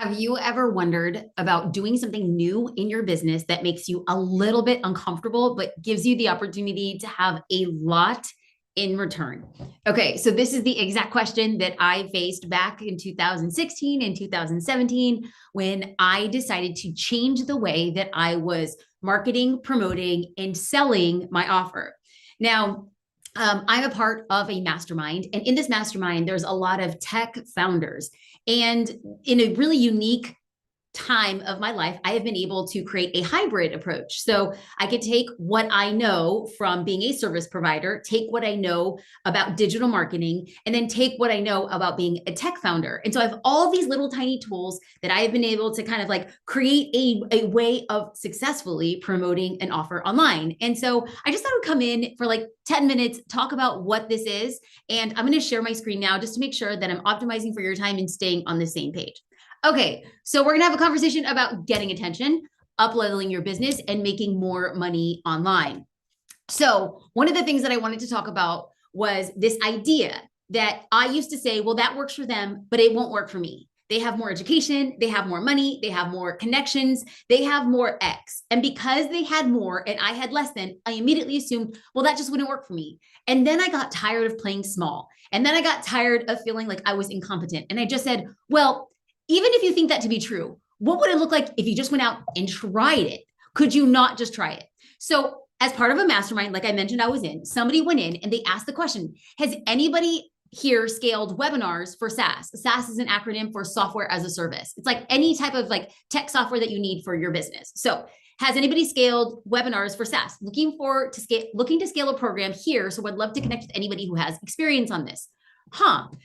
Have you ever wondered about doing something new in your business that makes you a little bit uncomfortable, but gives you the opportunity to have a lot in return? Okay, so this is the exact question that I faced back in 2016 and 2017 when I decided to change the way that I was marketing, promoting, and selling my offer. Now, I'm a part of a mastermind, and in this mastermind, there's a lot of tech founders. And in a really unique time of my life, I have been able to create a hybrid approach. So I could take what I know from being a service provider, take what I know about digital marketing, and then take what I know about being a tech founder. And so I have all these little tiny tools that I have been able to kind of like create a way of successfully promoting an offer online. And so I just thought I would come in for like 10 minutes, talk about what this is. And I'm going to share my screen now just to make sure that I'm optimizing for your time and staying on the same page. Okay, so we're gonna have a conversation about getting attention, up-leveling your business, and making more money online. So one of the things that I wanted to talk about was this idea that I used to say, well, that works for them, but it won't work for me. They have more education, they have more money, they have more connections, they have more X. And because they had more and I had less than, I immediately assumed, well, that just wouldn't work for me. And then I got tired of playing small. And then I got tired of feeling like I was incompetent. And I just said, well, even if you think that to be true, what would it look like if you just went out and tried it? Could you not just try it? So as part of a mastermind, like I mentioned, I was in, somebody went in and they asked the question, has anybody here scaled webinars for SaaS? SaaS is an acronym for software as a service. It's like any type of like tech software that you need for your business. So has anybody scaled webinars for SaaS? Looking to scale a program here. So I'd love to connect with anybody who has experience on this.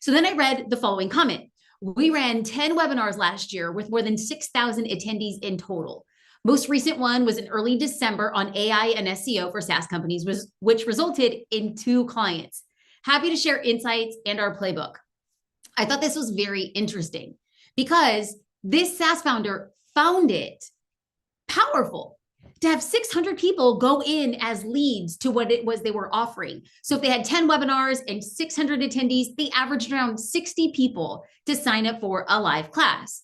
So then I read the following comment. We ran 10 webinars last year with more than 6,000 attendees in total. Most recent one was in early December on AI and SEO for SaaS companies, which resulted in 2 clients. Happy to share insights and our playbook. I thought this was very interesting because this SaaS founder found it powerful to have 600 people go in as leads to what it was they were offering. So if they had 10 webinars and 600 attendees, they averaged around 60 people to sign up for a live class.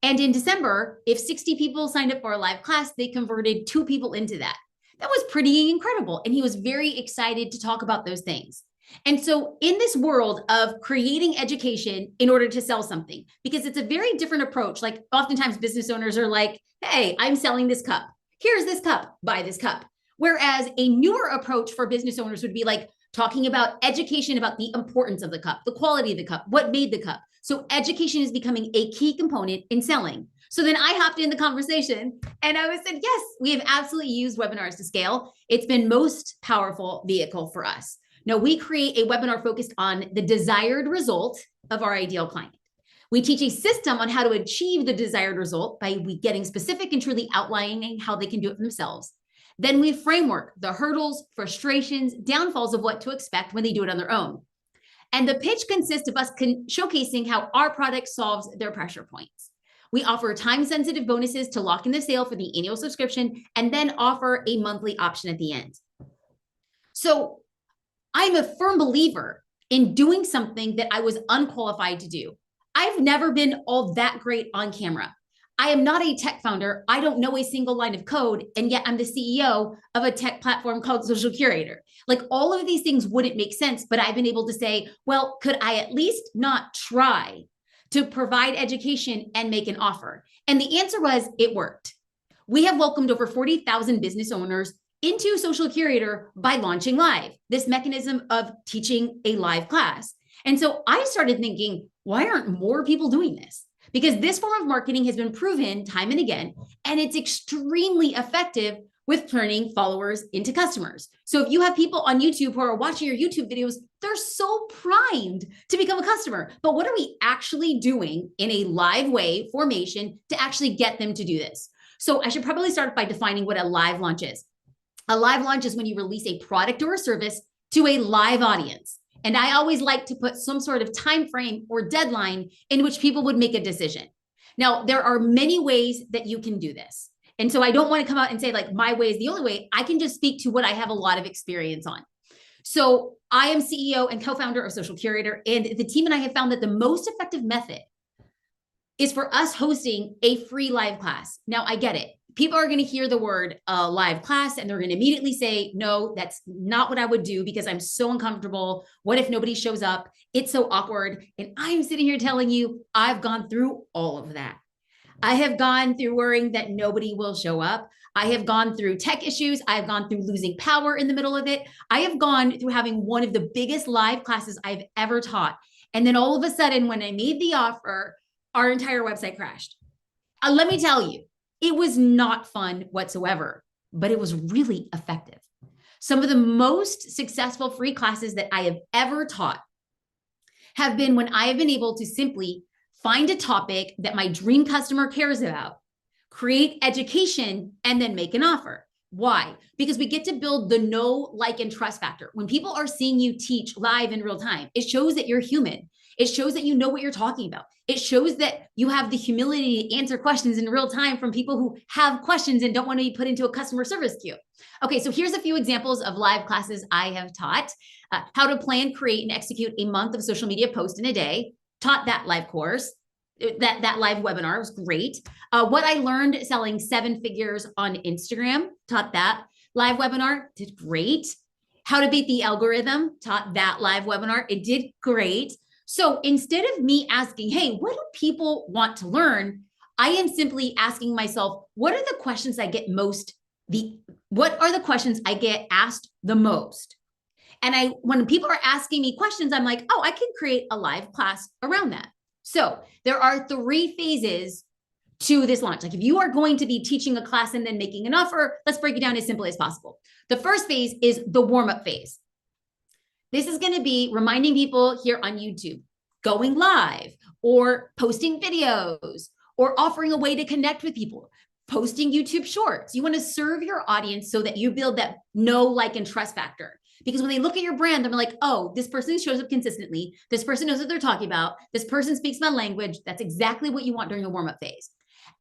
And in December, if 60 people signed up for a live class, they converted 2 people into that. That was pretty incredible. And he was very excited to talk about those things. And so in this world of creating education in order to sell something, because it's a very different approach, like oftentimes business owners are like, hey, I'm selling this cup. Here's this cup, buy this cup. Whereas a newer approach for business owners would be like talking about education about the importance of the cup, the quality of the cup, what made the cup. So education is becoming a key component in selling. So then I hopped in the conversation and I said, yes, we have absolutely used webinars to scale. It's been most powerful vehicle for us. Now we create a webinar focused on the desired result of our ideal client. We teach a system on how to achieve the desired result by getting specific and truly outlining how they can do it for themselves. Then we framework the hurdles, frustrations, downfalls of what to expect when they do it on their own. And the pitch consists of us showcasing how our product solves their pressure points. We offer time-sensitive bonuses to lock in the sale for the annual subscription and then offer a monthly option at the end. So I'm a firm believer in doing something that I was unqualified to do. I've never been all that great on camera. I am not a tech founder. I don't know a single line of code. And yet I'm the CEO of a tech platform called Social Curator. Like all of these things wouldn't make sense, but I've been able to say, well, could I at least not try to provide education and make an offer? And the answer was, it worked. We have welcomed over 40,000 business owners into Social Curator by launching live, this mechanism of teaching a live class. And so I started thinking, why aren't more people doing this? Because this form of marketing has been proven time and again, and it's extremely effective with turning followers into customers. So if you have people on YouTube who are watching your YouTube videos, they're so primed to become a customer. But what are we actually doing in a live way formation to actually get them to do this? So I should probably start by defining what a live launch is. A live launch is when you release a product or a service to a live audience. And I always like to put some sort of time frame or deadline in which people would make a decision. Now, there are many ways that you can do this. And so I don't want to come out and say like my way is the only way. I can just speak to what I have a lot of experience on. So I am CEO and co-founder of Social Curator, and the team and I have found that the most effective method is for us hosting a free live class. Now, I get it. People are going to hear the word live class and they're going to immediately say, no, that's not what I would do because I'm so uncomfortable. What if nobody shows up? It's so awkward. And I'm sitting here telling you, I've gone through all of that. I have gone through worrying that nobody will show up. I have gone through tech issues. I've gone through losing power in the middle of it. I have gone through having one of the biggest live classes I've ever taught. And then all of a sudden, when I made the offer, our entire website crashed. Let me tell you, it was not fun whatsoever, but it was really effective. Some of the most successful free classes that I have ever taught have been when I have been able to simply find a topic that my dream customer cares about, create education, and then make an offer. Why? Because we get to build the know, like, and trust factor. When people are seeing you teach live in real time, it shows that you're human. It shows that you know what you're talking about. It shows that you have the humility to answer questions in real time from people who have questions and don't want to be put into a customer service queue. Okay, so here's a few examples of live classes I have taught. How to plan, create, and execute a month of social media posts in a day. Taught that live course. That live webinar was great. What I learned selling 7 figures on Instagram, taught that live webinar, did great. How to beat the algorithm, taught that live webinar, it did great. So instead of me asking, hey, what do people want to learn? I am simply asking myself, what are the questions I get what are the questions I get asked the most? And when people are asking me questions, I'm like, oh, I can create a live class around that. So there are 3 phases to this launch. Like if you are going to be teaching a class and then making an offer, let's break it down as simply as possible. The first phase is the warm-up phase. This is going to be reminding people here on YouTube, going live or posting videos or offering a way to connect with people, posting YouTube shorts. You want to serve your audience so that you build that know, like, and trust factor. Because when they look at your brand, they're like, oh, this person shows up consistently. This person knows what they're talking about. This person speaks my language. That's exactly what you want during the warm-up phase.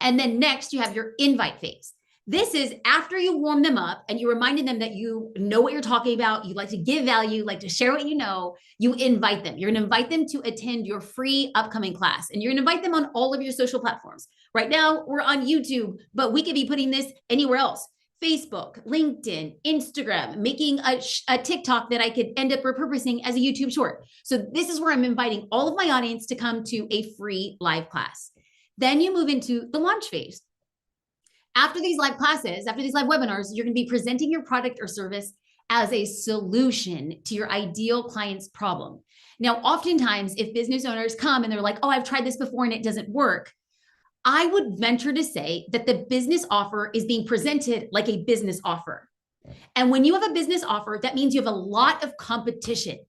And then next, you have your invite phase. This is after you warm them up and you're reminding them that you know what you're talking about, you like to give value, like to share what you know, you invite them. You're going to invite them to attend your free upcoming class. And you're going to invite them on all of your social platforms. Right now, we're on YouTube, but we could be putting this anywhere else. Facebook, LinkedIn, Instagram, making a TikTok that I could end up repurposing as a YouTube short. So this is where I'm inviting all of my audience to come to a free live class. Then you move into the launch phase. After these live classes, after these live webinars, you're going to be presenting your product or service as a solution to your ideal client's problem. Now, oftentimes, if business owners come and they're like, oh, I've tried this before and it doesn't work, I would venture to say that the business offer is being presented like a business offer. And when you have a business offer, that means you have a lot of competition.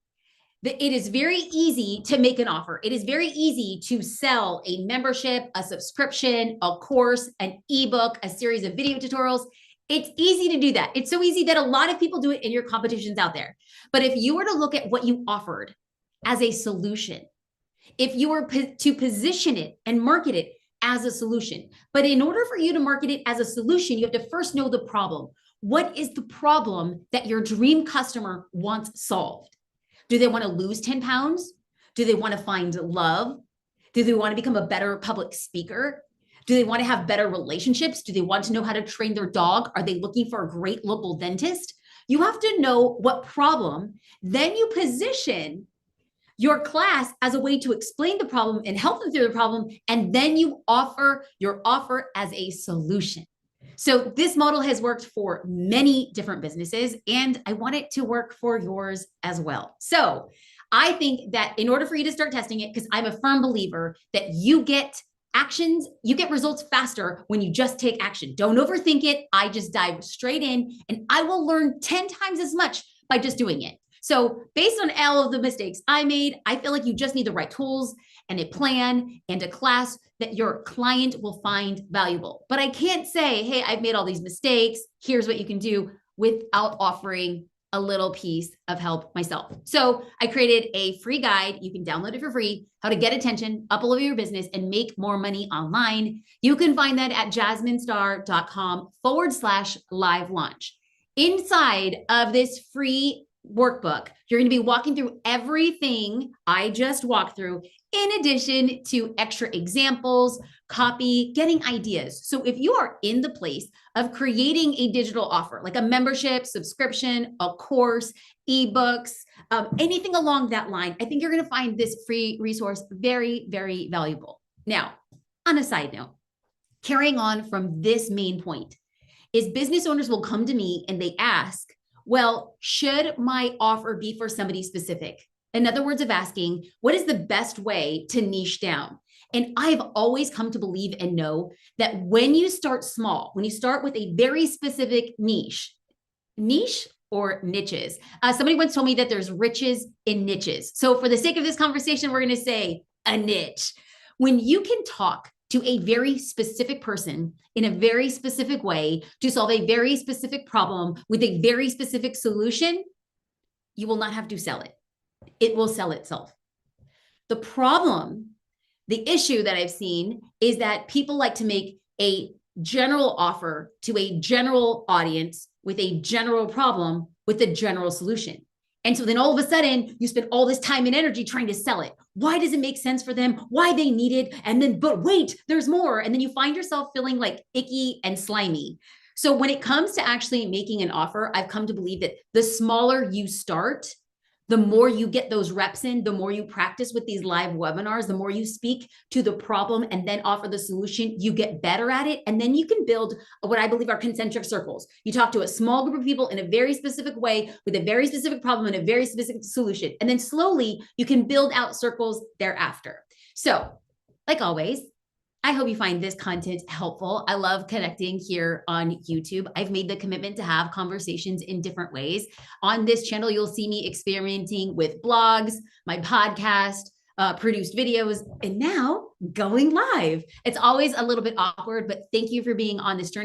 It is very easy to make an offer. It is very easy to sell a membership, a subscription, a course, an ebook, a series of video tutorials. It's easy to do that. It's so easy that a lot of people do it in your competitions out there. But if you were to look at what you offered as a solution, if you were to position it and market it as a solution, but in order for you to market it as a solution, you have to first know the problem. What is the problem that your dream customer wants solved? Do they want to lose 10 pounds? Do they want to find love? Do they want to become a better public speaker? Do they want to have better relationships? Do they want to know how to train their dog? Are they looking for a great local dentist? You have to know what problem. Then you position your class as a way to explain the problem and help them through the problem. And then you offer your offer as a solution. So this model has worked for many different businesses, and I want it to work for yours as well. So I think that in order for you to start testing it, because I'm a firm believer that you get actions, you get results faster when you just take action. Don't overthink it. I just dive straight in and I will learn 10 times as much by just doing it. So based on all of the mistakes I made, I feel like you just need the right tools and a plan and a class that your client will find valuable. But I can't say, hey, I've made all these mistakes. Here's what you can do without offering a little piece of help myself. So I created a free guide. You can download it for free, how to get attention, uplevel your business, and make more money online. You can find that at jasminestar.com/live launch. Inside of this free workbook, you're going to be walking through everything I just walked through in addition to extra examples, copy, getting ideas. So if you are in the place of creating a digital offer, like a membership, subscription, a course, ebooks, anything along that line, I think you're going to find this free resource very, very valuable. Now, on a side note, carrying on from this main point, is business owners will come to me and they ask, well, should my offer be for somebody specific? In other words, of asking, what is the best way to niche down? And I've always come to believe and know that when you start small, when you start with a very specific niche or niches. Somebody once told me that there's riches in niches. So for the sake of this conversation, we're going to say a niche. When you can talk to a very specific person in a very specific way to solve a very specific problem with a very specific solution, you will not have to sell it. It will sell itself. The problem, the issue that I've seen is that people like to make a general offer to a general audience with a general problem with a general solution. And so then all of a sudden you spend all this time and energy trying to sell it. Why does it make sense for them? Why they need it? And then, but wait, there's more. And then you find yourself feeling like icky and slimy. So when it comes to actually making an offer, I've come to believe that the smaller you start, the more you get those reps in, the more you practice with these live webinars, the more you speak to the problem and then offer the solution, you get better at it. And then you can build what I believe are concentric circles. You talk to a small group of people in a very specific way with a very specific problem and a very specific solution. And then slowly you can build out circles thereafter. So, like always, I hope you find this content helpful. I love connecting here on YouTube. I've made the commitment to have conversations in different ways. On this channel, you'll see me experimenting with blogs, my podcast, produced videos, and now going live. It's always a little bit awkward, but thank you for being on this journey.